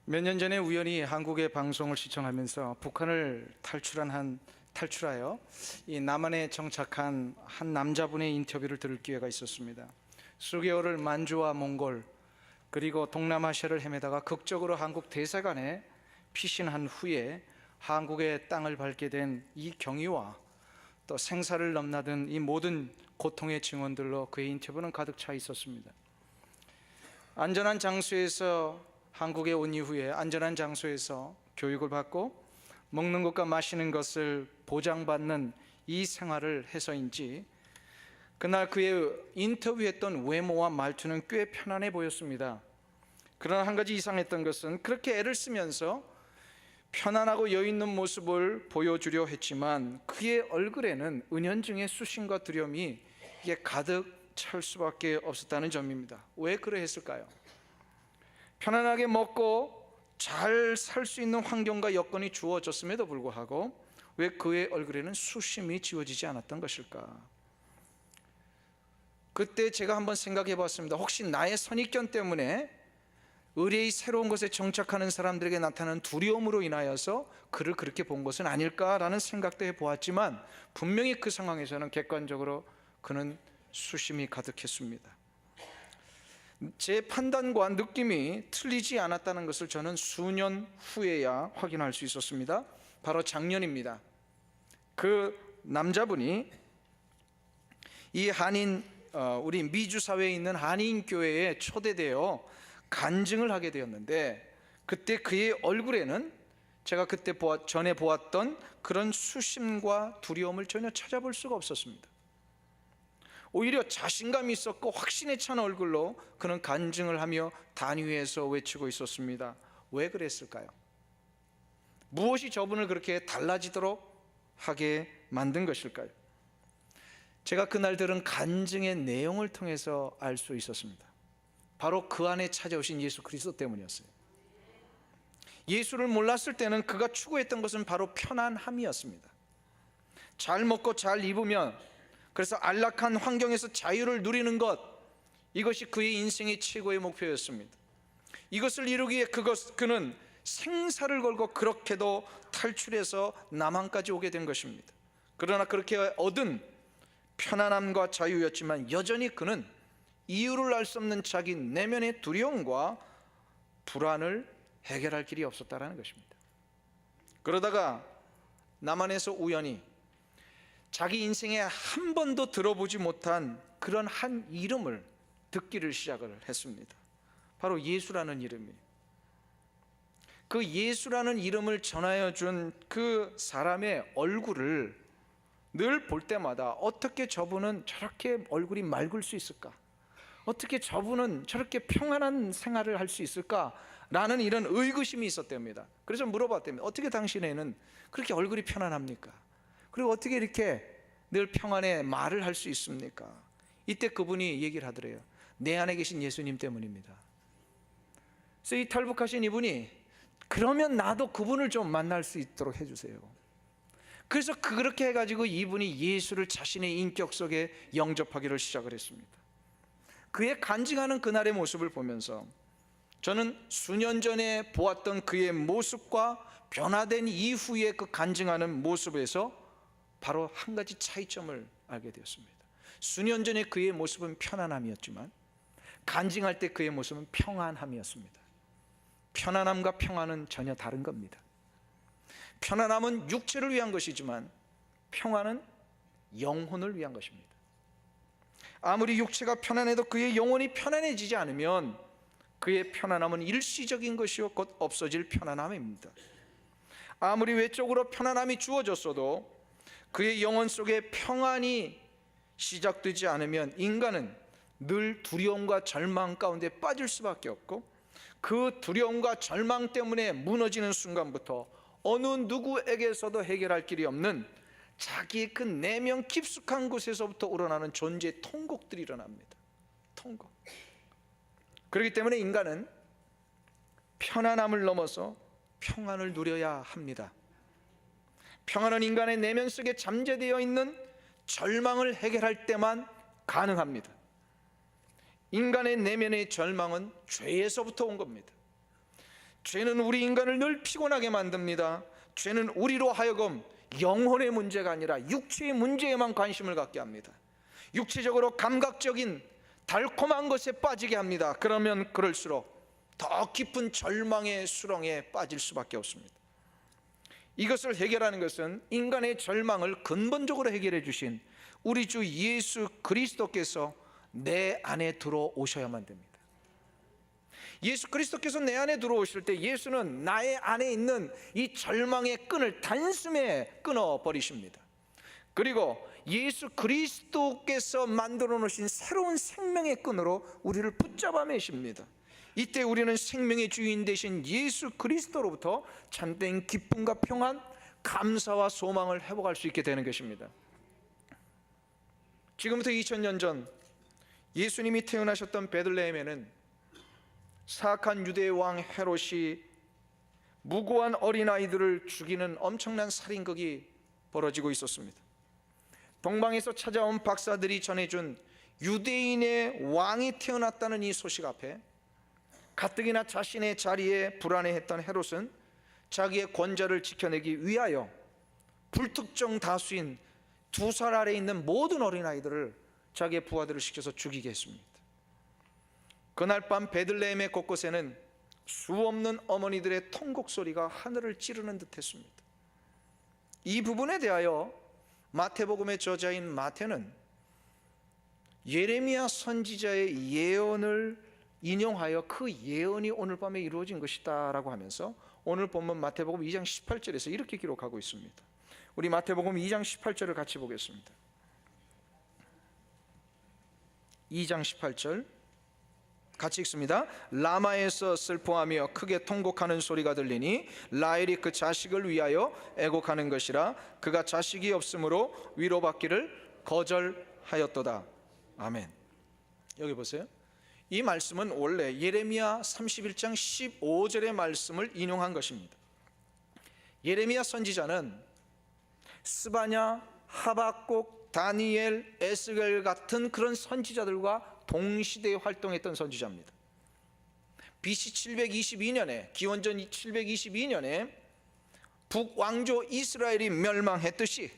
몇 년 전에 우연히 한국의 방송을 시청하면서 북한을 탈출하여 이 남한에 정착한 한 남자분의 인터뷰를 들을 기회가 있었습니다. 수개월을 만주와 몽골 그리고 동남아시아를 헤매다가 극적으로 한국 대사관에 피신한 후에 한국의 땅을 밟게 된 이 경위와 또 생사를 넘나든 이 모든 고통의 증언들로 그의 인터뷰는 가득 차 있었습니다. 안전한 장소에서 한국에 온 이후에 안전한 장소에서 교육을 받고 먹는 것과 마시는 것을 보장받는 이 생활을 해서인지 그날 그의 인터뷰했던 외모와 말투는 꽤 편안해 보였습니다. 그러나 한 가지 이상했던 것은 그렇게 애를 쓰면서 편안하고 여유 있는 모습을 보여주려 했지만 그의 얼굴에는 은연중에 수심과 두려움이 이게 가득 찰 수밖에 없었다는 점입니다. 왜 그러했을까요? 편안하게 먹고 잘 살 수 있는 환경과 여건이 주어졌음에도 불구하고 왜 그의 얼굴에는 수심이 지워지지 않았던 것일까? 그때 제가 한번 생각해 봤습니다. 혹시 나의 선입견 때문에 의뢰의 새로운 곳에 정착하는 사람들에게 나타나는 두려움으로 인하여서 그를 그렇게 본 것은 아닐까라는 생각도 해보았지만 분명히 그 상황에서는 객관적으로 그는 수심이 가득했습니다. 제 판단과 느낌이 틀리지 않았다는 것을 저는 수년 후에야 확인할 수 있었습니다. 바로 작년입니다. 그 남자분이 이 우리 미주 사회에 있는 한인 교회에 초대되어 간증을 하게 되었는데 그때 그의 얼굴에는 제가 그때 전에 보았던 그런 수심과 두려움을 전혀 찾아볼 수가 없었습니다. 오히려 자신감이 있었고 확신에 찬 얼굴로 그는 간증을 하며 단위에서 외치고 있었습니다. 왜 그랬을까요? 무엇이 저분을 그렇게 달라지도록 하게 만든 것일까요? 제가 그날 들은 간증의 내용을 통해서 알 수 있었습니다. 바로 그 안에 찾아오신 예수 그리스도 때문이었어요. 예수를 몰랐을 때는 그가 추구했던 것은 바로 편안함이었습니다. 잘 먹고 잘 입으면, 그래서 안락한 환경에서 자유를 누리는 것, 이것이 그의 인생의 최고의 목표였습니다. 이것을 이루기 위해 그는 생사를 걸고 그렇게도 탈출해서 남한까지 오게 된 것입니다. 그러나 그렇게 얻은 편안함과 자유였지만 여전히 그는 이유를 알 수 없는 자기 내면의 두려움과 불안을 해결할 길이 없었다는 것입니다. 그러다가 남한에서 우연히 자기 인생에 한 번도 들어보지 못한 그런 한 이름을 듣기를 시작을 했습니다. 바로 예수라는 이름이에요. 그 예수라는 이름을 전하여 준 그 사람의 얼굴을 늘 볼 때마다 어떻게 저분은 저렇게 얼굴이 맑을 수 있을까? 어떻게 저분은 저렇게 평안한 생활을 할 수 있을까? 라는 이런 의구심이 있었답니다. 그래서 물어봤답니다. 어떻게 당신에는 그렇게 얼굴이 편안합니까? 그리고 어떻게 이렇게 늘 평안에 말을 할 수 있습니까? 이때 그분이 얘기를 하더래요. 내 안에 계신 예수님 때문입니다. 그래서 이 탈북하신 이분이 그러면 나도 그분을 좀 만날 수 있도록 해주세요. 그래서 그렇게 해가지고 이분이 예수를 자신의 인격 속에 영접하기를 시작을 했습니다. 그의 간증하는 그날의 모습을 보면서 저는 수년 전에 보았던 그의 모습과 변화된 이후에 그 간증하는 모습에서 바로 한 가지 차이점을 알게 되었습니다. 수년 전에 그의 모습은 편안함이었지만 간증할 때 그의 모습은 평안함이었습니다. 편안함과 평안은 전혀 다른 겁니다. 편안함은 육체를 위한 것이지만 평안은 영혼을 위한 것입니다. 아무리 육체가 편안해도 그의 영혼이 편안해지지 않으면 그의 편안함은 일시적인 것이요 곧 없어질 편안함입니다. 아무리 외적으로 편안함이 주어졌어도 그의 영혼 속에 평안이 시작되지 않으면 인간은 늘 두려움과 절망 가운데 빠질 수밖에 없고 그 두려움과 절망 때문에 무너지는 순간부터 어느 누구에게서도 해결할 길이 없는 자기의 그 내면 깊숙한 곳에서부터 우러나는 존재의 통곡들이 일어납니다. 통곡. 그렇기 때문에 인간은 편안함을 넘어서 평안을 누려야 합니다. 평안은 인간의 내면 속에 잠재되어 있는 절망을 해결할 때만 가능합니다. 인간의 내면의 절망은 죄에서부터 온 겁니다. 죄는 우리 인간을 늘 피곤하게 만듭니다. 죄는 우리로 하여금 영혼의 문제가 아니라 육체의 문제에만 관심을 갖게 합니다. 육체적으로 감각적인 달콤한 것에 빠지게 합니다. 그러면 그럴수록 더 깊은 절망의 수렁에 빠질 수밖에 없습니다. 이것을 해결하는 것은 인간의 절망을 근본적으로 해결해 주신 우리 주 예수 그리스도께서 내 안에 들어오셔야만 됩니다. 예수 그리스도께서 내 안에 들어오실 때 예수는 나의 안에 있는 이 절망의 끈을 단숨에 끊어버리십니다. 그리고 예수 그리스도께서 만들어 놓으신 새로운 생명의 끈으로 우리를 붙잡아 매십니다. 이때 우리는 생명의 주인 되신 예수 그리스도로부터 참된 기쁨과 평안, 감사와 소망을 회복할 수 있게 되는 것입니다. 지금부터 2000년 전 예수님이 태어나셨던 베들레헴에는 사악한 유대 왕 헤롯이 무고한 어린아이들을 죽이는 엄청난 살인극이 벌어지고 있었습니다. 동방에서 찾아온 박사들이 전해준 유대인의 왕이 태어났다는 이 소식 앞에 가뜩이나 자신의 자리에 불안해했던 헤롯은 자기의 권좌를 지켜내기 위하여 불특정 다수인 2살 아래에 있는 모든 어린아이들을 자기의 부하들을 시켜서 죽이게 했습니다. 그날 밤 베들레헴의 곳곳에는 수없는 어머니들의 통곡 소리가 하늘을 찌르는 듯 했습니다. 이 부분에 대하여 마태복음의 저자인 마태는 예레미야 선지자의 예언을 인용하여 그 예언이 오늘 밤에 이루어진 것이다 라고 하면서 오늘 본문 마태복음 2장 18절에서 이렇게 기록하고 있습니다. 우리 마태복음 2장 18절을 같이 보겠습니다. 2장 18절 같이 읽습니다. 라마에서 슬퍼하며 크게 통곡하는 소리가 들리니 라헬이 그 자식을 위하여 애곡하는 것이라. 그가 자식이 없으므로 위로받기를 거절하였도다. 아멘. 여기 보세요. 이 말씀은 원래 예레미야 31장 15절의 말씀을 인용한 것입니다. 예레미야 선지자는 스바냐, 하박국, 다니엘, 에스겔 같은 그런 선지자들과 동시대에 활동했던 선지자입니다. BC 722년에 기원전 722년에 북왕조 이스라엘이 멸망했듯이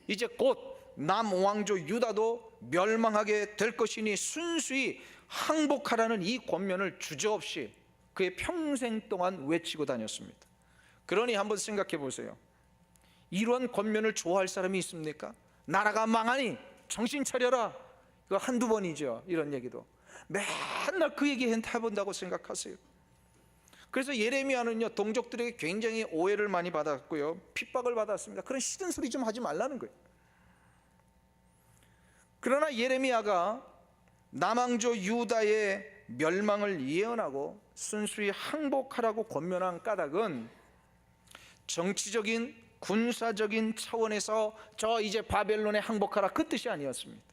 이제 곧 남왕조 유다도 멸망하게 될 것이니 순수히 항복하라는 이 권면을 주저없이 그의 평생 동안 외치고 다녔습니다. 그러니 한번 생각해 보세요. 이런 권면을 좋아할 사람이 있습니까? 나라가 망하니 정신 차려라. 이거 한두 번이죠. 이런 얘기도 맨날 그 얘기 해본다고 생각하세요. 그래서 예레미야는요 동족들에게 굉장히 오해를 많이 받았고요, 핍박을 받았습니다. 그런 싫은 소리 좀 하지 말라는 거예요. 그러나 예레미야가 남왕조 유다의 멸망을 예언하고 순수히 항복하라고 권면한 까닭은 정치적인 군사적인 차원에서 저 이제 바벨론에 항복하라 그 뜻이 아니었습니다.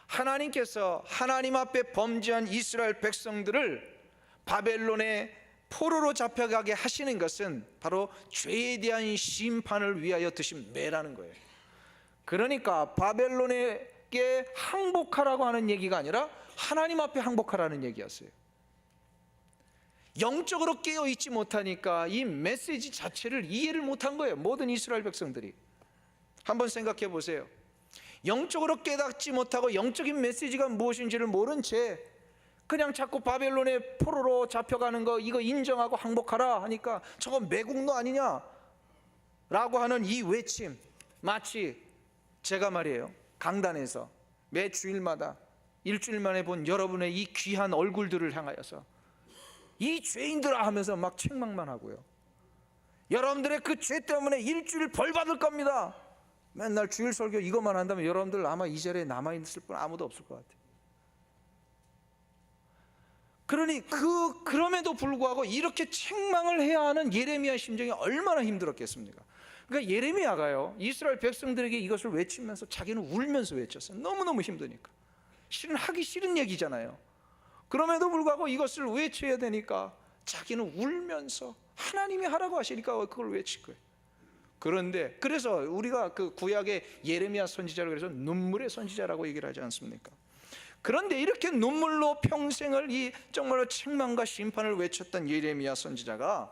하나님께서 하나님 앞에 범죄한 이스라엘 백성들을 바벨론의 포로로 잡혀가게 하시는 것은 바로 죄에 대한 심판을 위하여 드신 매라는 거예요. 그러니까 바벨론에게 항복하라고 하는 얘기가 아니라 하나님 앞에 항복하라는 얘기였어요. 영적으로 깨어있지 못하니까 이 메시지 자체를 이해를 못한 거예요. 모든 이스라엘 백성들이. 한번 생각해 보세요. 영적으로 깨닫지 못하고 영적인 메시지가 무엇인지를 모른 채 그냥 자꾸 바벨론의 포로로 잡혀가는 거 이거 인정하고 항복하라 하니까 저거 매국노 아니냐 라고 하는 이 외침, 마치 제가 말이에요 강단에서 매 주일마다 일주일 만에 본 여러분의 이 귀한 얼굴들을 향하여서 이 죄인들아 하면서 막 책망만 하고요, 여러분들의 그 죄 때문에 일주일 벌 받을 겁니다. 맨날 주일 설교 이것만 한다면 여러분들 아마 이 자리에 남아있을 분 아무도 없을 것 같아요. 그러니 그럼에도 불구하고 이렇게 책망을 해야 하는 예레미야의 심정이 얼마나 힘들었겠습니까? 그러니까 예레미야가요 이스라엘 백성들에게 이것을 외치면서 자기는 울면서 외쳤어요. 너무너무 힘드니까. 실은 하기 싫은 얘기잖아요. 그럼에도 불구하고 이것을 외쳐야 되니까 자기는 울면서 하나님이 하라고 하시니까 그걸 외칠 거예요. 그런데 그래서 우리가 그 구약의 예레미야 선지자를 그래서 눈물의 선지자라고 얘기를 하지 않습니까? 그런데 이렇게 눈물로 평생을 이 정말로 책망과 심판을 외쳤던 예레미야 선지자가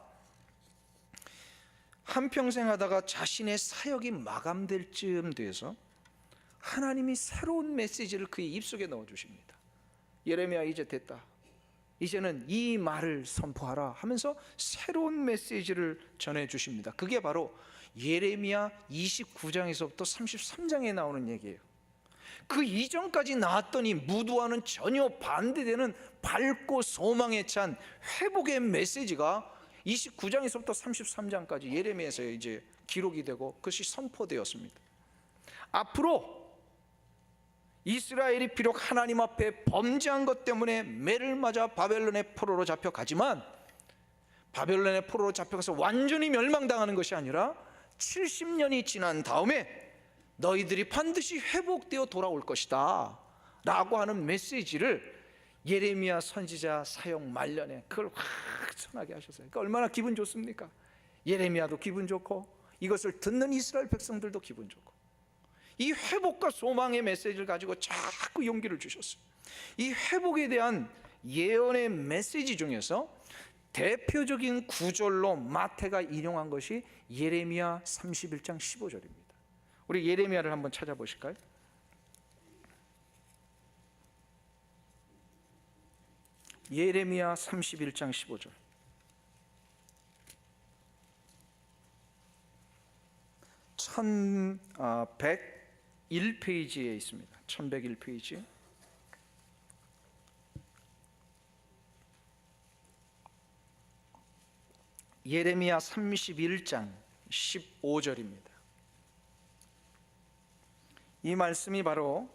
한평생 하다가 자신의 사역이 마감될 즈음 돼서 하나님이 새로운 메시지를 그의 입속에 넣어주십니다. 예레미야, 이제 됐다. 이제는 이 말을 선포하라 하면서 새로운 메시지를 전해주십니다. 그게 바로 예레미야 29장에서부터 33장에 나오는 얘기예요. 그 이전까지 나왔던 이 무드와는 전혀 반대되는 밝고 소망에 찬 회복의 메시지가 29장에서부터 33장까지 예레미야에서 이제 기록이 되고 그것이 선포되었습니다. 앞으로 이스라엘이 비록 하나님 앞에 범죄한 것 때문에 매를 맞아 바벨론의 포로로 잡혀가지만, 바벨론의 포로로 잡혀가서 완전히 멸망당하는 것이 아니라 70년이 지난 다음에 너희들이 반드시 회복되어 돌아올 것이다 라고 하는 메시지를 예레미야 선지자 사역 말년에 그걸 확전하게 하셨어요. 그러니까 얼마나 기분 좋습니까? 예레미야도 기분 좋고 이것을 듣는 이스라엘 백성들도 기분 좋고, 이 회복과 소망의 메시지를 가지고 자꾸 용기를 주셨어요. 이 회복에 대한 예언의 메시지 중에서 대표적인 구절로 마태가 인용한 것이 예레미야 31장 15절입니다. 우리 예레미야를 한번 찾아보실까요? 예레미야 31장 15절. 1101페이지에 있습니다. 1101페이지. 예레미야 31장 15절입니다. 이 말씀이 바로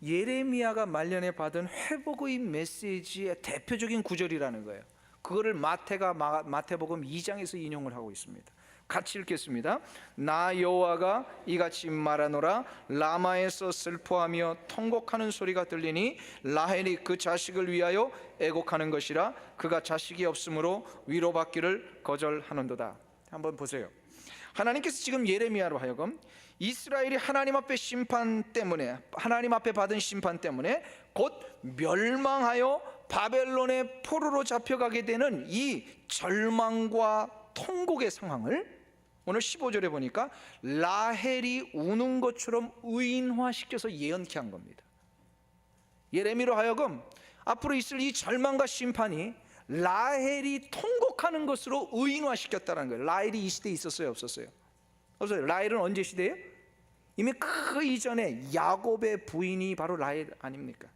예레미야가 말년에 받은 회복의 메시지의 대표적인 구절이라는 거예요. 그거를 마태복음 2장에서 인용을 하고 있습니다. 같이 읽겠습니다. 나 여호와가 이같이 말하노라. 라마에서 슬퍼하며 통곡하는 소리가 들리니 라헬이 그 자식을 위하여 애곡하는 것이라. 그가 자식이 없으므로 위로받기를 거절하는도다. 한번 보세요. 하나님께서 지금 예레미야로 하여금 이스라엘이 하나님 앞에 하나님 앞에 받은 심판 때문에 곧 멸망하여 바벨론의 포로로 잡혀가게 되는 이 절망과 통곡의 상황을 오늘 15절에 보니까 라헬이 우는 것처럼 의인화시켜서 예언케 한 겁니다. 예레미야로 하여금 앞으로 있을 이 절망과 심판이 라헬이 통곡하는 것으로 의인화시켰다는 거예요. 라헬이 이 시대에 있었어요, 없었어요? 없어요. 라헬은 언제 시대예요? 이미 그 이전에 야곱의 부인이 바로 라헬 아닙니까?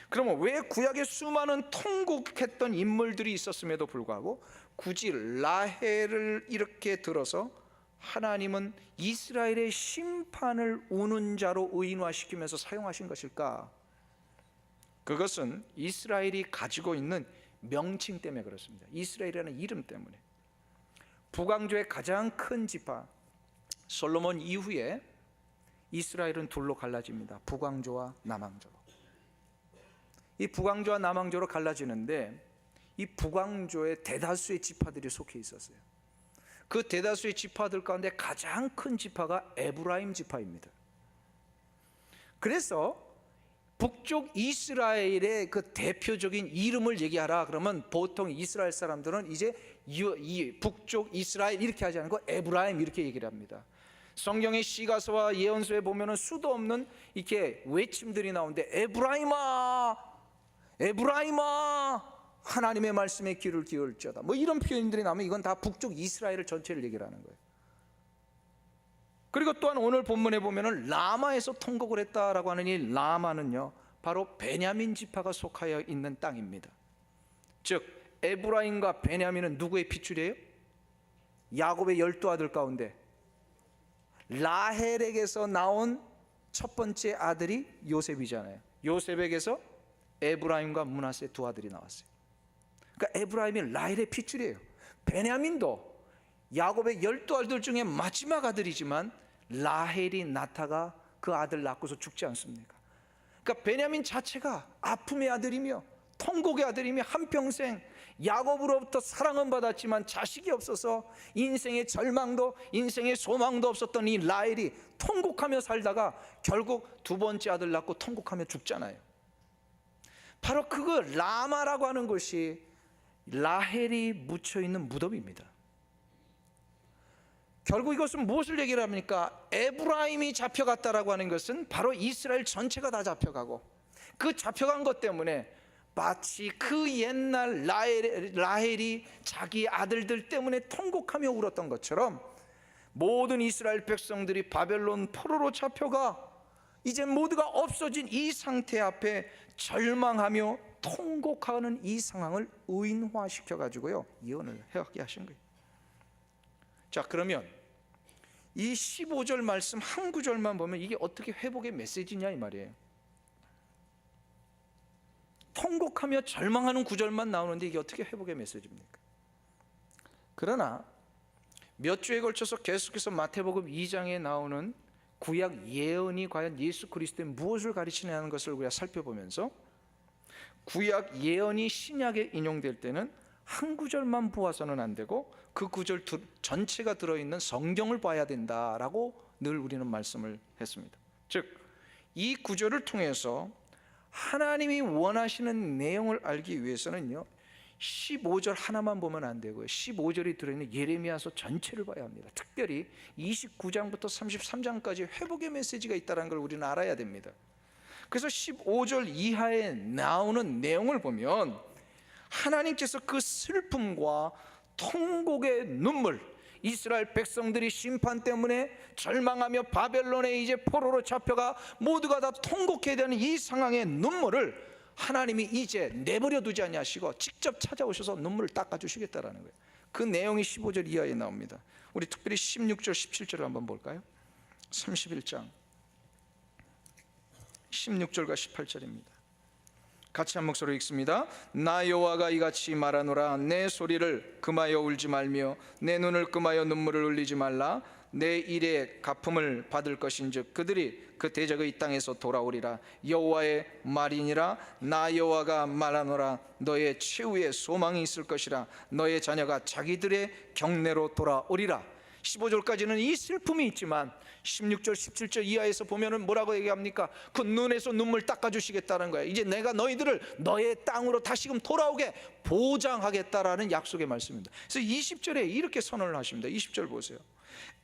그러면 왜 구약에 수많은 통곡했던 인물들이 있었음에도 불구하고 굳이 라헬을 이렇게 들어서 하나님은 이스라엘의 심판을 우는 자로 의인화시키면서 사용하신 것일까? 그것은 이스라엘이 가지고 있는 명칭 때문에 그렇습니다. 이스라엘이라는 이름 때문에. 북왕조의 가장 큰 지파 솔로몬 이후에 이스라엘은 둘로 갈라집니다. 북왕조와 남왕조로. 이 북왕조와 남왕조로 갈라지는데 이 북왕조의 대다수의 지파들이 속해 있었어요. 그 대다수의 지파들 가운데 가장 큰 지파가 에브라임 지파입니다. 그래서 북쪽 이스라엘의 그 대표적인 이름을 얘기하라 그러면 보통 이스라엘 사람들은 이제 이 북쪽 이스라엘 이렇게 하지 않고 에브라임 이렇게 얘기를 합니다. 성경의 시가서와 예언서에 보면은 수도 없는 이렇게 외침들이 나오는데 에브라임아, 에브라임아, 하나님의 말씀에 귀를 기울지어다. 뭐 이런 표현들이 나오면 이건 다 북쪽 이스라엘 전체를 얘기를 하는 거예요. 그리고 또한 오늘 본문에 보면은 라마에서 통곡을 했다라고 하는 이 라마는요, 바로 베냐민 지파가 속하여 있는 땅입니다. 즉 에브라임과 베냐민은 누구의 핏줄이에요? 야곱의 12아들 가운데 라헬에게서 나온 첫 번째 아들이 요셉이잖아요. 요셉에게서 에브라임과 므낫세 두 아들이 나왔어요. 그러니까 에브라임이 라헬의 핏줄이에요. 베냐민도 야곱의 12아들 중에 마지막 아들이지만 라헬이 낳다가 그 아들 낳고서 죽지 않습니까? 그러니까 베냐민 자체가 아픔의 아들이며 통곡의 아들이며 한평생 야곱으로부터 사랑은 받았지만 자식이 없어서 인생의 절망도 인생의 소망도 없었던 이 라헬이 통곡하며 살다가 결국 두 번째 아들 낳고 통곡하며 죽잖아요. 바로 그거 라마라고 하는 곳이 라헬이 묻혀있는 무덤입니다. 결국 이것은 무엇을 얘기를 합니까? 에브라임이 잡혀갔다라고 하는 것은 바로 이스라엘 전체가 다 잡혀가고, 그 잡혀간 것 때문에 마치 그 옛날 라헬이 자기 아들들 때문에 통곡하며 울었던 것처럼 모든 이스라엘 백성들이 바벨론 포로로 잡혀가 이제 모두가 없어진 이 상태 앞에 절망하며 통곡하는 이 상황을 의인화시켜 가지고요 예언을 하게 하신 거예요. 자, 그러면 이 15절 말씀 한 구절만 보면 이게 어떻게 회복의 메시지냐 이 말이에요. 통곡하며 절망하는 구절만 나오는데 이게 어떻게 회복의 메시지입니까? 그러나 몇 주에 걸쳐서 계속해서 마태복음 2장에 나오는 구약 예언이 과연 예수 그리스도의 무엇을 가르치냐는 것을 우리가 살펴보면서, 구약 예언이 신약에 인용될 때는 한 구절만 보아서는 안 되고 그 구절 전체가 들어있는 성경을 봐야 된다라고 늘 우리는 말씀을 했습니다. 즉, 이 구절을 통해서 하나님이 원하시는 내용을 알기 위해서는요 15절 하나만 보면 안 되고요 15절이 들어있는 예레미야서 전체를 봐야 합니다. 특별히 29장부터 33장까지 회복의 메시지가 있다는 걸 우리는 알아야 됩니다. 그래서 15절 이하에 나오는 내용을 보면 하나님께서 그 슬픔과 통곡의 눈물, 이스라엘 백성들이 심판 때문에 절망하며 바벨론에 이제 포로로 잡혀가 모두가 다 통곡해야 되는 이 상황의 눈물을 하나님이 이제 내버려 두지 아니하시고 직접 찾아오셔서 눈물을 닦아주시겠다라는 거예요. 그 내용이 15절 이하에 나옵니다. 우리 특별히 16절 17절을 한번 볼까요? 31장 16절과 18절입니다. 같이 한 목소리로 읽습니다. 나 여호와가 이같이 말하노라. 내 소리를 금하여 울지 말며 내 눈을 금하여 눈물을 흘리지 말라. 내 일의 갚음을 받을 것인즉 그들이 그 대적의 이 땅에서 돌아오리라. 여호와의 말이니라. 나 여호와가 말하노라. 너의 최후의 소망이 있을 것이라. 너의 자녀가 자기들의 경내로 돌아오리라. 15절까지는 이 슬픔이 있지만 16절 17절 이하에서 보면은 뭐라고 얘기합니까? 그 눈에서 눈물 닦아주시겠다는 거예요. 이제 내가 너희들을 너의 땅으로 다시금 돌아오게 보장하겠다라는 약속의 말씀입니다. 그래서 20절에 이렇게 선언을 하십니다. 20절 보세요.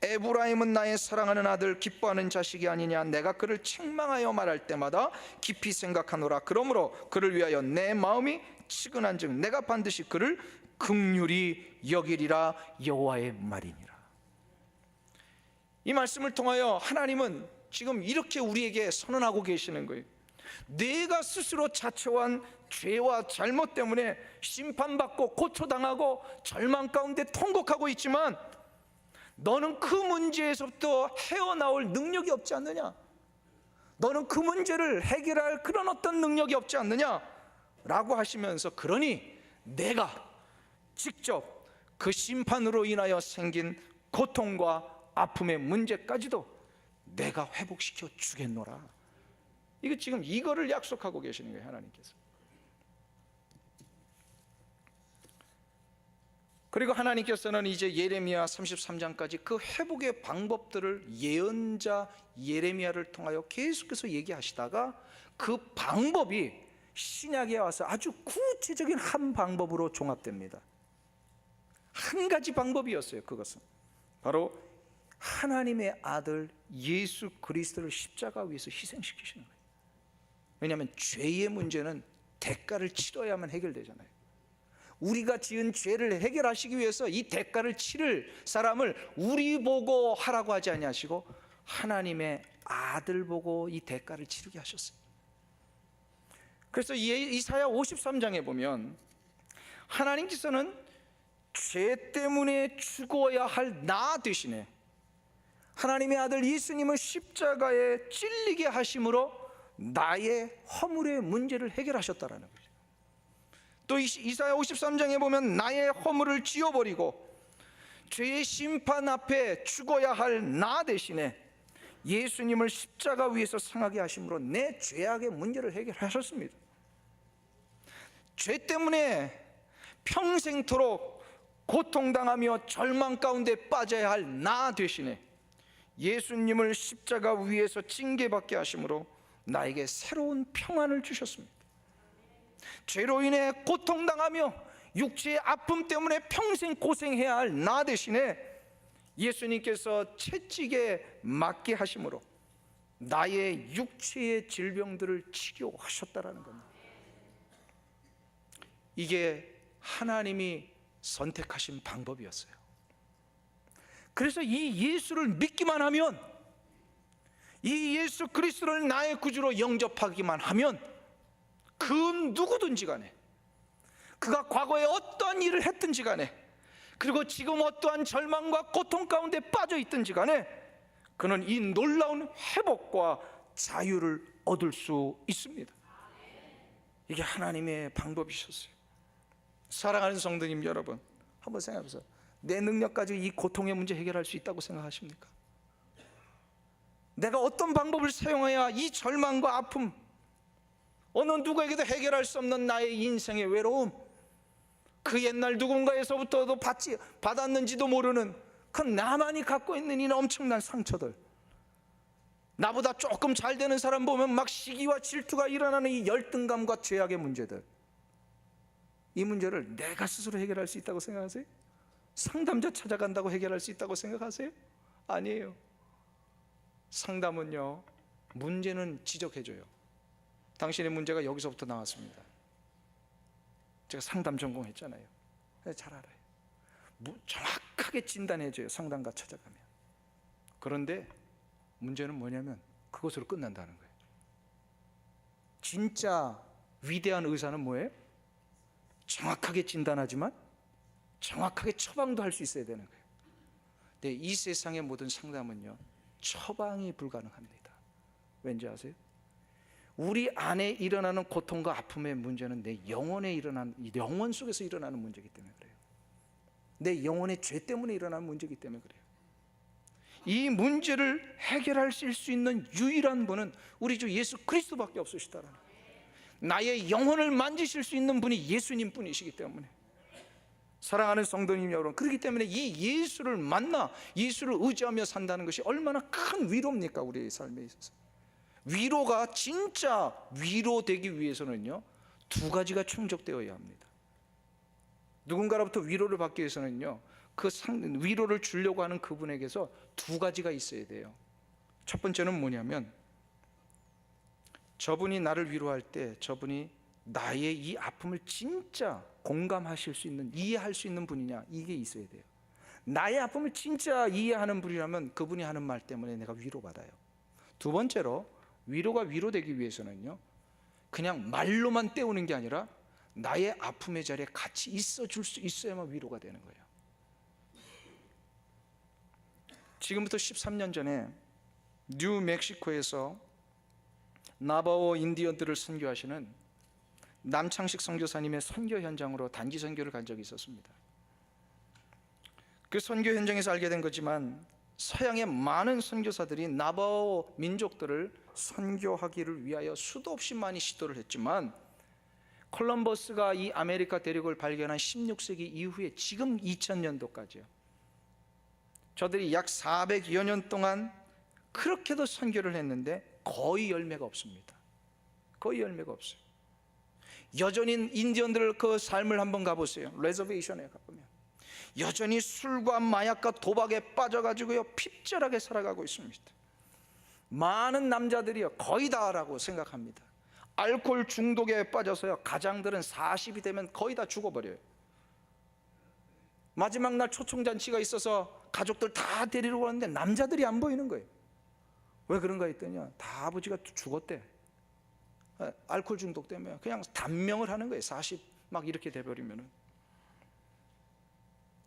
에브라임은 나의 사랑하는 아들, 기뻐하는 자식이 아니냐. 내가 그를 책망하여 말할 때마다 깊이 생각하노라. 그러므로 그를 위하여 내 마음이 치근한즉 내가 반드시 그를 긍휼히 여기리라. 여호와의 말이니라. 이 말씀을 통하여 하나님은 지금 이렇게 우리에게 선언하고 계시는 거예요. 내가 스스로 자초한 죄와 잘못 때문에 심판받고 고초당하고 절망 가운데 통곡하고 있지만 너는 그 문제에서부터 헤어나올 능력이 없지 않느냐? 너는 그 문제를 해결할 그런 어떤 능력이 없지 않느냐? 라고 하시면서, 그러니 내가 직접 그 심판으로 인하여 생긴 고통과 아픔의 문제까지도 내가 회복시켜 주겠노라. 이거 지금 이거를 약속하고 계시는 거예요, 하나님께서. 그리고 하나님께서는 이제 예레미야 33장까지 그 회복의 방법들을 예언자 예레미야를 통하여 계속해서 얘기하시다가 그 방법이 신약에 와서 아주 구체적인 한 방법으로 종합됩니다. 한 가지 방법이었어요. 그것은 바로 하나님의 아들 예수 그리스도를 십자가 위에서 희생시키시는 거예요. 왜냐하면 죄의 문제는 대가를 치러야만 해결되잖아요. 우리가 지은 죄를 해결하시기 위해서 이 대가를 치를 사람을 우리 보고 하라고 하지 아니하시고 하나님의 아들 보고 이 대가를 치르게 하셨어요. 그래서 이사야 53장에 보면 하나님께서는 죄 때문에 죽어야 할 나 대신에 하나님의 아들 예수님을 십자가에 찔리게 하심으로 나의 허물의 문제를 해결하셨다라는 거죠. 또 이사야 53장에 보면 나의 허물을 지워버리고 죄의 심판 앞에 죽어야 할 나 대신에 예수님을 십자가 위에서 상하게 하심으로 내 죄악의 문제를 해결하셨습니다. 죄 때문에 평생토록 고통당하며 절망 가운데 빠져야 할 나 대신에 예수님을 십자가 위에서 징계받게 하심으로 나에게 새로운 평안을 주셨습니다. 죄로 인해 고통당하며 육체의 아픔 때문에 평생 고생해야 할 나 대신에 예수님께서 채찍에 맞게 하심으로 나의 육체의 질병들을 치료하셨다라는 겁니다. 이게 하나님이 선택하신 방법이었어요. 그래서 이 예수를 믿기만 하면, 이 예수 그리스도를 나의 구주로 영접하기만 하면 그 누구든지 간에, 그가 과거에 어떠한 일을 했든지 간에, 그리고 지금 어떠한 절망과 고통 가운데 빠져 있든지 간에 그는 이 놀라운 회복과 자유를 얻을 수 있습니다. 이게 하나님의 방법이셨어요. 사랑하는 성도님 여러분, 한번 생각해보세요. 내 능력 가지고 이 고통의 문제 해결할 수 있다고 생각하십니까? 내가 어떤 방법을 사용해야 이 절망과 아픔, 어느 누구에게도 해결할 수 없는 나의 인생의 외로움, 그 옛날 누군가에서부터도 받았는지도 모르는 그 나만이 갖고 있는 이 엄청난 상처들, 나보다 조금 잘 되는 사람 보면 막 시기와 질투가 일어나는 이 열등감과 죄악의 문제들, 이 문제를 내가 스스로 해결할 수 있다고 생각하세요? 상담자 찾아간다고 해결할 수 있다고 생각하세요? 아니에요. 상담은요, 문제는 지적해줘요. 당신의 문제가 여기서부터 나왔습니다. 제가 상담 전공했잖아요. 잘 알아요. 정확하게 진단해줘요, 상담가 찾아가면. 그런데 문제는 뭐냐면 그것으로 끝난다는 거예요. 진짜 위대한 의사는 뭐예요? 정확하게 진단하지만 정확하게 처방도 할 수 있어야 되는 거예요. 근데 이 세상의 모든 상담은요, 처방이 불가능합니다. 왠지 아세요? 우리 안에 일어나는 고통과 아픔의 문제는 내 영혼에 일어나는, 영혼 속에서 일어나는 문제이기 때문에 그래요. 내 영혼의 죄 때문에 일어나는 문제이기 때문에 그래요. 이 문제를 해결할 수 있는 유일한 분은 우리 주 예수 그리스도밖에 없으시다라는 거예요. 나의 영혼을 만지실 수 있는 분이 예수님 뿐이시기 때문에, 사랑하는 성도님 여러분, 그렇기 때문에 이 예수를 만나 예수를 의지하며 산다는 것이 얼마나 큰 위로입니까? 우리의 삶에 있어서 위로가 진짜 위로되기 위해서는요, 두 가지가 충족되어야 합니다. 누군가로부터 위로를 받기 위해서는요, 위로를 주려고 하는 그분에게서 두 가지가 있어야 돼요. 첫 번째는 뭐냐면, 저분이 나를 위로할 때 저분이 나의 이 아픔을 진짜 공감하실 수 있는, 이해할 수 있는 분이냐, 이게 있어야 돼요. 나의 아픔을 진짜 이해하는 분이라면 그분이 하는 말 때문에 내가 위로받아요. 두 번째로, 위로가 위로되기 위해서는요, 그냥 말로만 때우는 게 아니라 나의 아픔의 자리에 같이 있어줄 수 있어야만 위로가 되는 거예요. 지금부터 13년 전에 뉴멕시코에서 나바오 인디언들을 선교하시는 남창식 선교사님의 선교 현장으로 단기 선교를 간 적이 있었습니다. 그 선교 현장에서 알게 된 거지만, 서양의 많은 선교사들이 나바오 민족들을 선교하기를 위하여 수도 없이 많이 시도를 했지만, 콜럼버스가 이 아메리카 대륙을 발견한 16세기 이후에 지금 2000년도까지요, 저들이 약 400여 년 동안 그렇게도 선교를 했는데 거의 열매가 없습니다. 거의 열매가 없어요. 여전히 인디언들 그 삶을 한번 가보세요. 레저베이션에 가보면 여전히 술과 마약과 도박에 빠져가지고요, 핍절하게 살아가고 있습니다. 많은 남자들이요, 거의 다라고 생각합니다. 알코올 중독에 빠져서요, 가장들은 40이 되면 거의 다 죽어버려요. 마지막 날 초청잔치가 있어서 가족들 다 데리러 오는데 남자들이 안 보이는 거예요. 왜 그런가 했더니 다 아버지가 죽었대. 알코올 중독 때문에 그냥 단명을 하는 거예요. 40 막 이렇게 돼버리면은.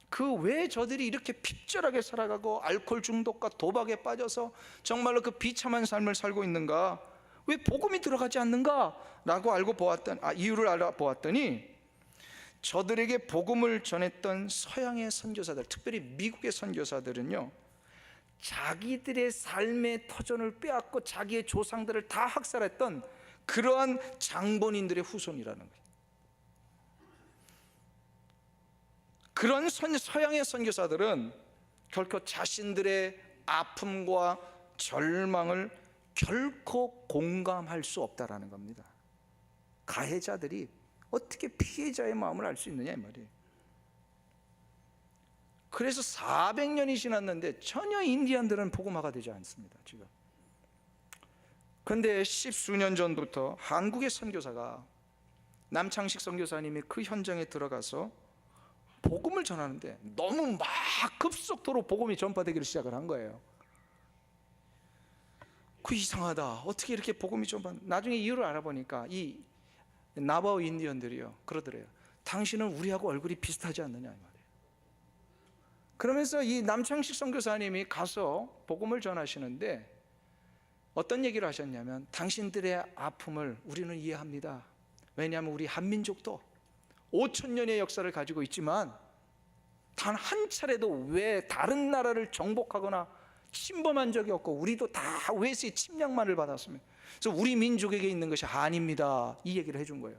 그 왜 저들이 이렇게 핍절하게 살아가고 알코올 중독과 도박에 빠져서 정말로 그 비참한 삶을 살고 있는가, 왜 복음이 들어가지 않는가 라고 이유를 알아보았더니, 저들에게 복음을 전했던 서양의 선교사들, 특별히 미국의 선교사들은요, 자기들의 삶의 터전을 빼앗고 자기의 조상들을 다 학살했던 그러한 장본인들의 후손이라는 거예요. 그런 서양의 선교사들은 결코 자신들의 아픔과 절망을 결코 공감할 수 없다라는 겁니다. 가해자들이 어떻게 피해자의 마음을 알 수 있느냐 이 말이에요. 그래서 400년이 지났는데 전혀 인디언들은 복음화가 되지 않습니다 지금. 그런데 10수년 전부터 한국의 선교사가, 남창식 선교사님이 그 현장에 들어가서 복음을 전하는데 너무 막 급속도로 복음이 전파되기를 시작을 한 거예요. 그 이상하다, 어떻게 이렇게 복음이 전파. 나중에 이유를 알아보니까 이 나바오 인디언들이요 그러더래요. 당신은 우리하고 얼굴이 비슷하지 않느냐 이 말이에요. 그러면서 이 남창식 선교사님이 가서 복음을 전하시는데 어떤 얘기를 하셨냐면, 당신들의 아픔을 우리는 이해합니다. 왜냐하면 우리 한민족도 5,000년의 역사를 가지고 있지만 단 한 차례도 왜 다른 나라를 정복하거나 침범한 적이 없고, 우리도 다 외세의 침략만을 받았습니다. 그래서 우리 민족에게 있는 것이 한입니다, 이 얘기를 해준 거예요.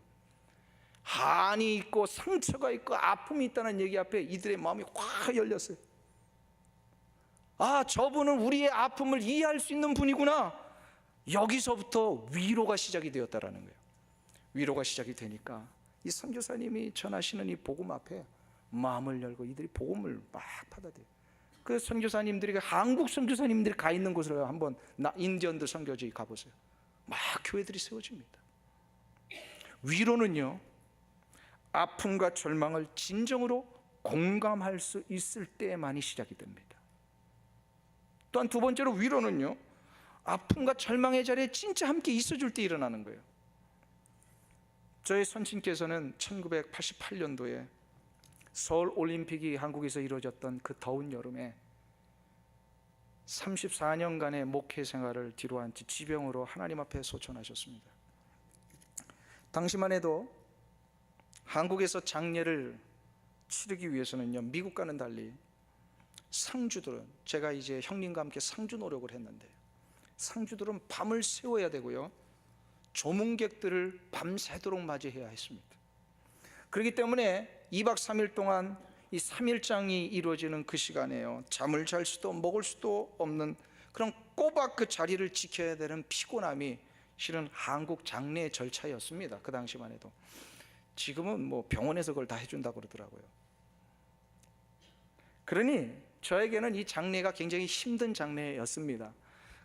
한이 있고 상처가 있고 아픔이 있다는 얘기 앞에 이들의 마음이 확 열렸어요. 아, 저분은 우리의 아픔을 이해할 수 있는 분이구나. 여기서부터 위로가 시작이 되었다라는 거예요. 위로가 시작이 되니까 이 선교사님이 전하시는 이 복음 앞에 마음을 열고 이들이 복음을 막 받아들여요. 그 선교사님들이, 한국 선교사님들이 가 있는 곳으로 한번 인디언들 선교지 가보세요. 막 교회들이 세워집니다. 위로는요, 아픔과 절망을 진정으로 공감할 수 있을 때만이 시작이 됩니다. 또한 두 번째로, 위로는요, 아픔과 절망의 자리에 진짜 함께 있어줄 때 일어나는 거예요. 저희 선친께서는 1988년도에 서울 올림픽이 한국에서 이루어졌던 그 더운 여름에 34년간의 목회 생활을 뒤로한 채 지병으로 하나님 앞에 소천하셨습니다. 당시만 해도 한국에서 장례를 치르기 위해서는요, 미국과는 달리 상주들은, 제가 이제 형님과 함께 상주 노력을 했는데, 상주들은 밤을 새워야 되고요, 조문객들을 밤새도록 맞이해야 했습니다. 그렇기 때문에 2박 3일 동안 이 3일장이 이루어지는 그 시간에요, 잠을 잘 수도 먹을 수도 없는 그런 꼬박 그 자리를 지켜야 되는 피곤함이 실은 한국 장례의 절차였습니다. 그 당시만 해도. 지금은 뭐 병원에서 그걸 다 해준다고 그러더라고요. 그러니 저에게는 이 장례가 굉장히 힘든 장례였습니다.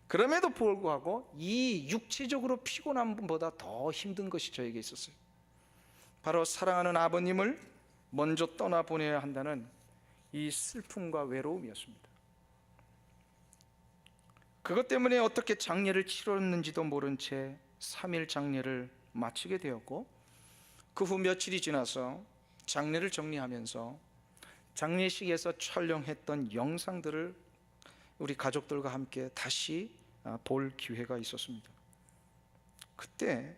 그럼에도 불구하고 이 육체적으로 피곤함보다 더 힘든 것이 저에게 있었어요. 바로 사랑하는 아버님을 먼저 떠나보내야 한다는 이 슬픔과 외로움이었습니다. 그것 때문에 어떻게 장례를 치렀는지도 모른 채 3일 장례를 마치게 되었고, 그 후 며칠이 지나서 장례를 정리하면서 장례식에서 촬영했던 영상들을 우리 가족들과 함께 다시 볼 기회가 있었습니다. 그때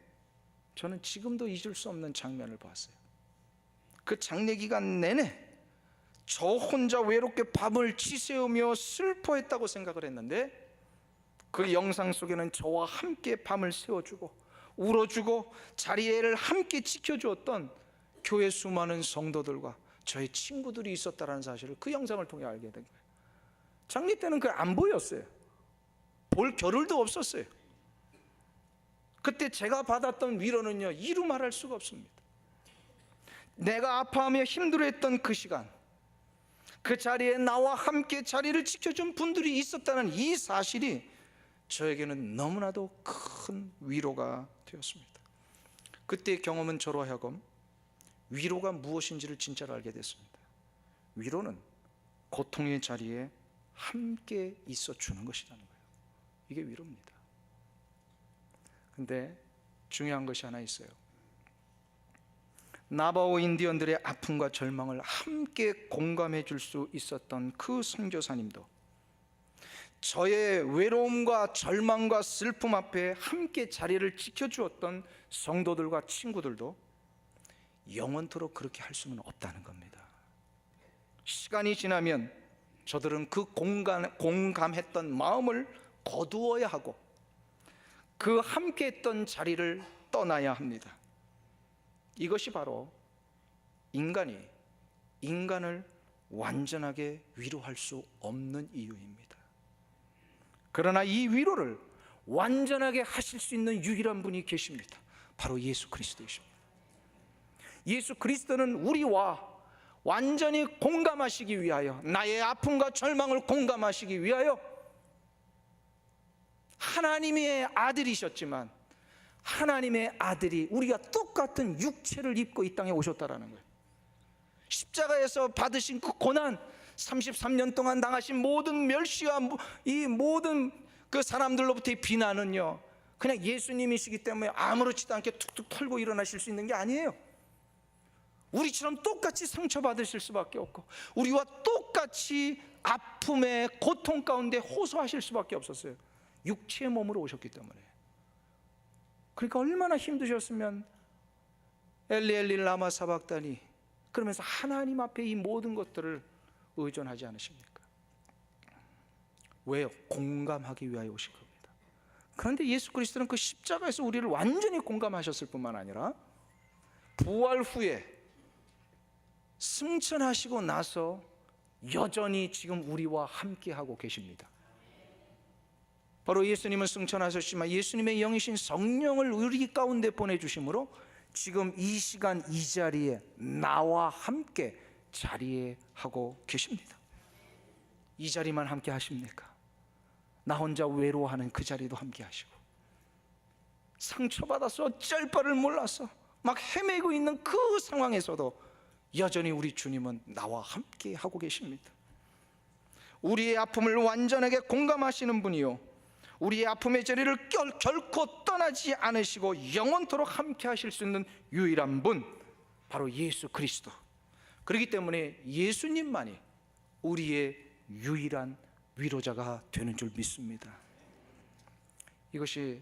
저는 지금도 잊을 수 없는 장면을 보았어요. 그 장례 기간 내내 저 혼자 외롭게 밤을 지새우며 슬퍼했다고 생각을 했는데, 그 영상 속에는 저와 함께 밤을 새워주고 울어주고 자리를 함께 지켜주었던 교회 수많은 성도들과 저의 친구들이 있었다는 사실을 그 영상을 통해 알게 된 거예요. 장례 때는 그게 안 보였어요. 볼 겨를도 없었어요. 그때 제가 받았던 위로는요, 이루 말할 수가 없습니다. 내가 아파하며 힘들어했던 그 시간, 그 자리에 나와 함께 자리를 지켜준 분들이 있었다는 이 사실이 저에게는 너무나도 큰 위로가 되었습니다. 그때의 경험은 저로 하여금 위로가 무엇인지를 진짜로 알게 됐습니다. 위로는 고통의 자리에 함께 있어 주는 것이라는 거예요. 이게 위로입니다. 근데 중요한 것이 하나 있어요. 나바오 인디언들의 아픔과 절망을 함께 공감해 줄 수 있었던 그 선교사님도, 저의 외로움과 절망과 슬픔 앞에 함께 자리를 지켜주었던 성도들과 친구들도 영원토록 그렇게 할 수는 없다는 겁니다. 시간이 지나면 저들은 그 공감했던 마음을 거두어야 하고 그 함께했던 자리를 떠나야 합니다. 이것이 바로 인간이 인간을 완전하게 위로할 수 없는 이유입니다. 그러나 이 위로를 완전하게 하실 수 있는 유일한 분이 계십니다. 바로 예수 그리스도이십니다. 예수 그리스도는 우리와 완전히 공감하시기 위하여, 나의 아픔과 절망을 공감하시기 위하여 하나님의 아들이셨지만, 하나님의 아들이 우리가 똑같은 육체를 입고 이 땅에 오셨다라는 거예요. 십자가에서 받으신 그 고난, 33년 동안 당하신 모든 멸시와 이 모든 그 사람들로부터의 비난은요, 그냥 예수님이시기 때문에 아무렇지도 않게 툭툭 털고 일어나실 수 있는 게 아니에요. 우리처럼 똑같이 상처받으실 수밖에 없고, 우리와 똑같이 아픔의 고통 가운데 호소하실 수밖에 없었어요. 육체의 몸으로 오셨기 때문에. 그러니까 얼마나 힘드셨으면 엘리 엘리 라마 사박다니 그러면서 하나님 앞에 이 모든 것들을 의존하지 않으십니까? 왜요? 공감하기 위하여 오신 겁니다. 그런데 예수 그리스도는 그 십자가에서 우리를 완전히 공감하셨을 뿐만 아니라 부활 후에 승천하시고 나서 여전히 지금 우리와 함께하고 계십니다. 바로 예수님은 승천하셨지만 예수님의 영이신 성령을 우리 가운데 보내주심으로 지금 이 시간 이 자리에 나와 함께 자리하고 계십니다. 이 자리만 함께 하십니까? 나 혼자 외로워하는 그 자리도 함께 하시고, 상처받아서 어쩔 바를 몰라서 막 헤매고 있는 그 상황에서도 여전히 우리 주님은 나와 함께 하고 계십니다. 우리의 아픔을 완전하게 공감하시는 분이요, 우리의 아픔의 자리를 결코 떠나지 않으시고 영원토록 함께 하실 수 있는 유일한 분, 바로 예수 그리스도. 그렇기 때문에 예수님만이 우리의 유일한 위로자가 되는 줄 믿습니다. 이것이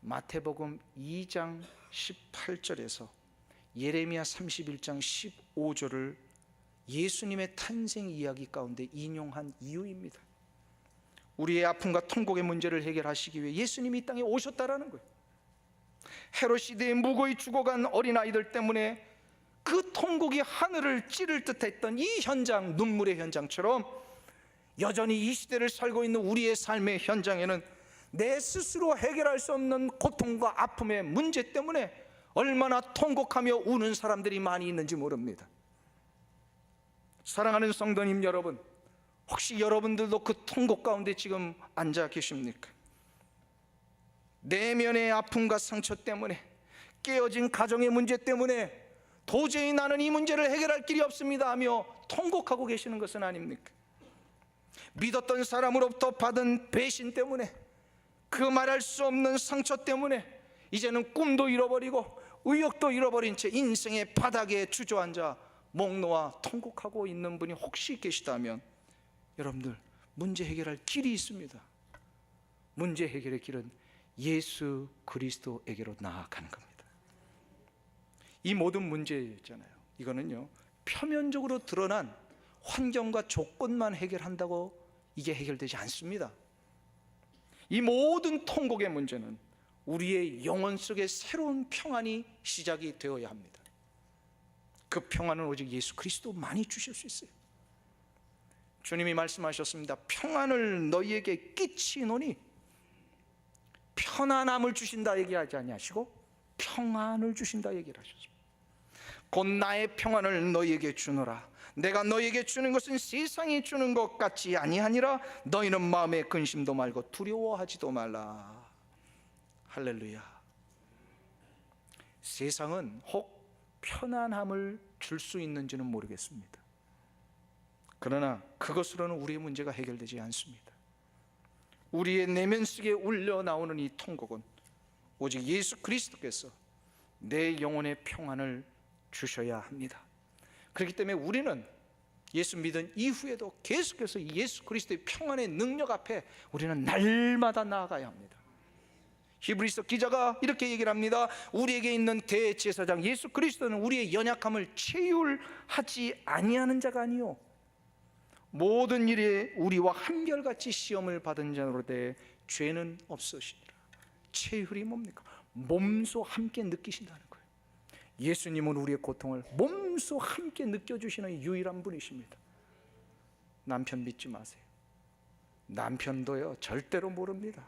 마태복음 2장 18절에서 예레미야 31장 15절을 예수님의 탄생 이야기 가운데 인용한 이유입니다. 우리의 아픔과 통곡의 문제를 해결하시기 위해 예수님이 이 땅에 오셨다라는 거예요. 헤롯 시대에 무고히 죽어간 어린아이들 때문에 그 통곡이 하늘을 찌를 듯했던 이 현장, 눈물의 현장처럼 여전히 이 시대를 살고 있는 우리의 삶의 현장에는 내 스스로 해결할 수 없는 고통과 아픔의 문제 때문에 얼마나 통곡하며 우는 사람들이 많이 있는지 모릅니다. 사랑하는 성도님 여러분, 혹시 여러분들도 그 통곡 가운데 지금 앉아 계십니까? 내면의 아픔과 상처 때문에, 깨어진 가정의 문제 때문에 도저히 나는 이 문제를 해결할 길이 없습니다 하며 통곡하고 계시는 것은 아닙니까? 믿었던 사람으로부터 받은 배신 때문에, 그 말할 수 없는 상처 때문에 이제는 꿈도 잃어버리고 의욕도 잃어버린 채 인생의 바닥에 주저앉아 목 놓아 통곡하고 있는 분이 혹시 계시다면, 여러분들, 문제 해결할 길이 있습니다. 문제 해결의 길은 예수 그리스도에게로 나아가는 겁니다. 이 모든 문제 있잖아요, 이거는요, 표면적으로 드러난 환경과 조건만 해결한다고 이게 해결되지 않습니다. 이 모든 통곡의 문제는 우리의 영혼 속에 새로운 평안이 시작이 되어야 합니다. 그 평안은 오직 예수 그리스도만이 주실 수 있어요. 주님이 말씀하셨습니다. 평안을 너희에게 끼치노니, 편안함을 주신다 얘기하지 아니하시고 평안을 주신다 얘기를 하셨습니다. 곧 나의 평안을 너희에게 주노라. 내가 너희에게 주는 것은 세상이 주는 것 같지 아니하니라. 너희는 마음에 근심도 말고 두려워하지도 말라. 할렐루야. 세상은 혹 편안함을 줄 수 있는지는 모르겠습니다. 그러나 그것으로는 우리의 문제가 해결되지 않습니다. 우리의 내면 속에 울려 나오는 이 통곡은 오직 예수 그리스도께서 내 영혼의 평안을 주셔야 합니다. 그렇기 때문에 우리는 예수 믿은 이후에도 계속해서 예수 그리스도의 평안의 능력 앞에 우리는 날마다 나아가야 합니다. 히브리서 기자가 이렇게 얘기를 합니다. 우리에게 있는 대제사장 예수 그리스도는 우리의 연약함을 체휼하지 아니하는 자가 아니요 모든 일에 우리와 한결같이 시험을 받은 자로되 죄는 없으시니라. 체휼이 뭡니까? 몸소 함께 느끼신다는 거예요. 예수님은 우리의 고통을 몸소 함께 느껴주시는 유일한 분이십니다. 남편 믿지 마세요. 남편도요 절대로 모릅니다.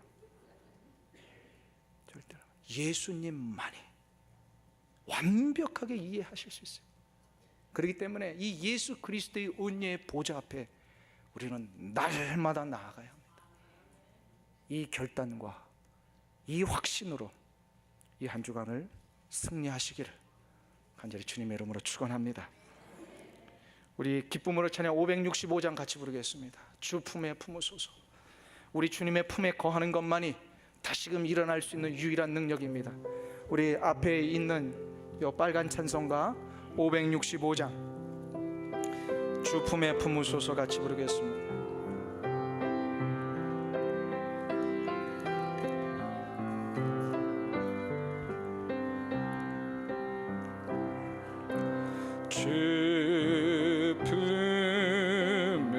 절대로. 예수님만이 완벽하게 이해하실 수 있어요. 그렇기 때문에 이 예수 그리스도의 은혜의 보좌 앞에 우리는 날마다 나아가야 합니다. 이 결단과 이 확신으로 이 한 주간을 승리하시기를 간절히 주님의 이름으로 축원합니다. 우리 기쁨으로 찬양 565장 같이 부르겠습니다. 주 품에 품으소서. 우리 주님의 품에 거하는 것만이 다시금 일어날 수 있는 유일한 능력입니다. 우리 앞에 있는 이 빨간 찬송가 565장 주 품에 품으소서 같이 부르겠습니다. 주 품에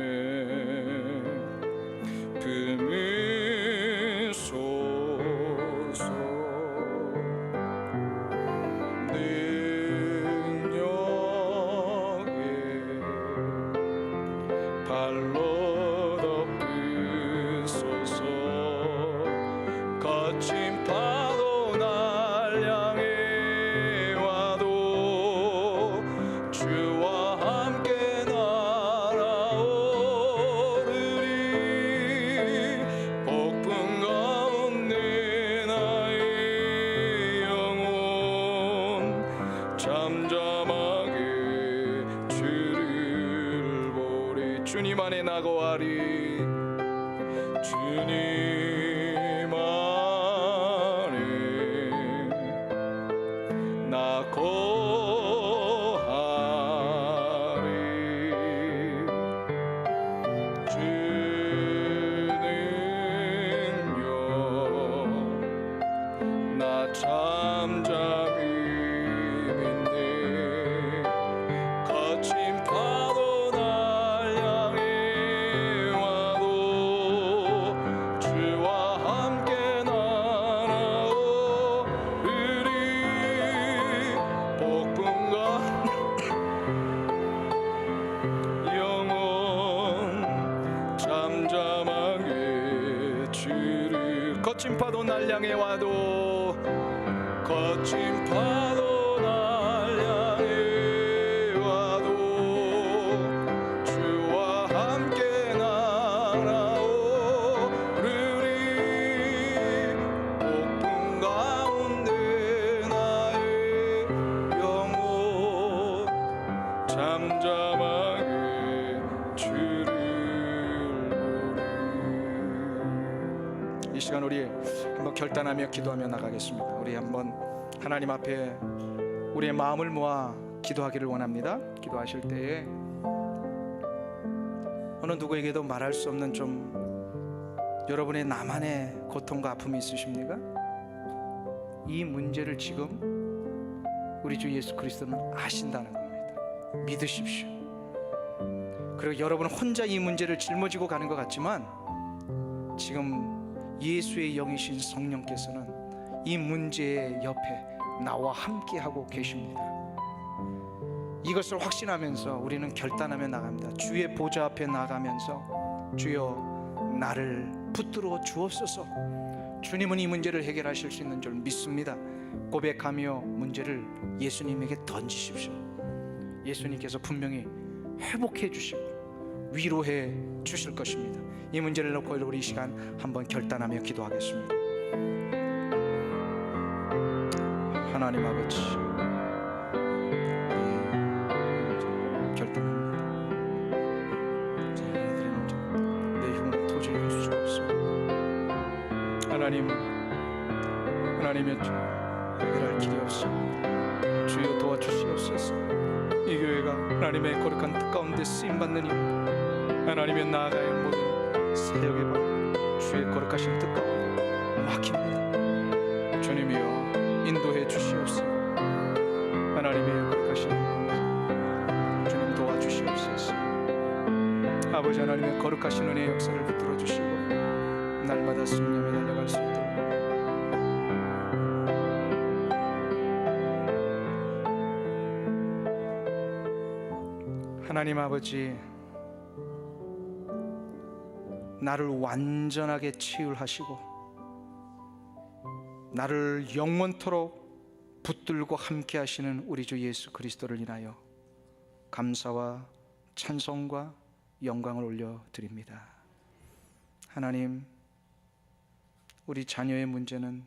품으소서. 능력에 발로 덮으소서. 거친 파도 날 향해 와도 주와 함께 날아오르리. 폭풍 가운데 나의 영혼 잠잠하게 주를 보리. 주님 안에 나 거하리. 주님 안에 나 거하리. 주 능력 나 잠잠히 믿네. 거친 파도 날 향해 와도 주와 함께 날아오르리. 폭풍과 영혼 잠잠하게 주를. 거친 파도 날 향해 와도 거친 파도 날 향해 와도 주와 함께 날아오르리. 폭풍 가운데 나의 영혼 잠잠하게 주를 보리. 이 시간 우리 한번 결단하며 기도하며 나가겠습니다. 우리 한번 하나님 앞에 우리의 마음을 모아 기도하기를 원합니다. 기도하실 때에 어느 누구에게도 말할 수 없는 좀 여러분의 나만의 고통과 아픔이 있으십니까? 이 문제를 지금 우리 주 예수 그리스도는 아신다는 겁니다. 믿으십시오. 그리고 여러분은 혼자 이 문제를 짊어지고 가는 것 같지만 지금 예수의 영이신 성령께서는 이 문제의 옆에 나와 함께하고 계십니다. 이것을 확신하면서 우리는 결단하며 나갑니다. 주의 보좌 앞에 나가면서 주여 나를 붙들어 주옵소서. 주님은 이 문제를 해결하실 수 있는 줄 믿습니다. 고백하며 문제를 예수님에게 던지십시오. 예수님께서 분명히 회복해 주시고 위로해 주실 것입니다. 이 문제를 놓고 우리 이 시간 한번 결단하며 기도하겠습니다. 하나님 아버지, 결단합니다. 이들의 문제 내 힘으로 도저히 할 수가 없습니다. 하나님의 해결할 길이 없습니다. 주여 도와주시옵소서. 이 교회가 하나님의 거룩한 뜻 가운데 쓰임받는 힘, 하나님의 나아가의 모든 사역의 방 주의 거룩하신 뜻 가운데 막힙니다. 주님이여 인도해 주시옵소서. 하나님의 거룩하신 주님 도와주시옵소서. 아버지 하나님의 거룩하신 은혜의 역사를 붙들어 주시고 날마다 승리하며 달려갈 수 있도록 하나님 아버지, 나를 완전하게 치유하시고 나를 영원토록 붙들고 함께 하시는 우리 주 예수 그리스도를 인하여 감사와 찬송과 영광을 올려드립니다. 하나님, 우리 자녀의 문제는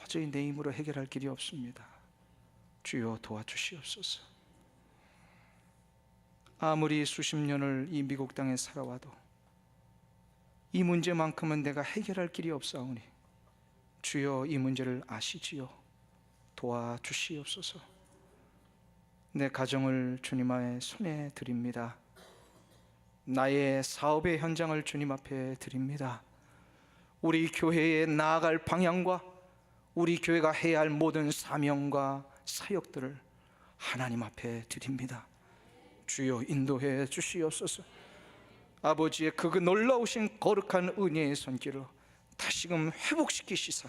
도저히 내 힘으로 해결할 길이 없습니다. 주여 도와주시옵소서. 아무리 수십 년을 이 미국 땅에 살아와도 이 문제만큼은 내가 해결할 길이 없사오니 주여 이 문제를 아시지요. 도와주시옵소서. 내 가정을 주님의 손에 드립니다. 나의 사업의 현장을 주님 앞에 드립니다. 우리 교회에 나아갈 방향과 우리 교회가 해야 할 모든 사명과 사역들을 하나님 앞에 드립니다. 주여 인도해 주시옵소서. 아버지의 그 놀라우신 거룩한 은혜의 손길을 다시금 회복시키시사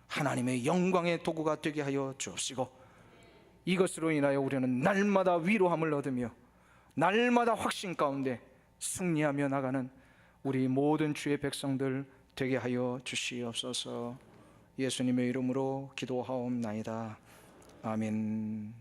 하나님의 영광의 도구가 되게 하여 주옵시고, 이것으로 인하여 우리는 날마다 위로함을 얻으며 날마다 확신 가운데 승리하며 나가는 우리 모든 주의 백성들 되게 하여 주시옵소서. 예수님의 이름으로 기도하옵나이다. 아멘.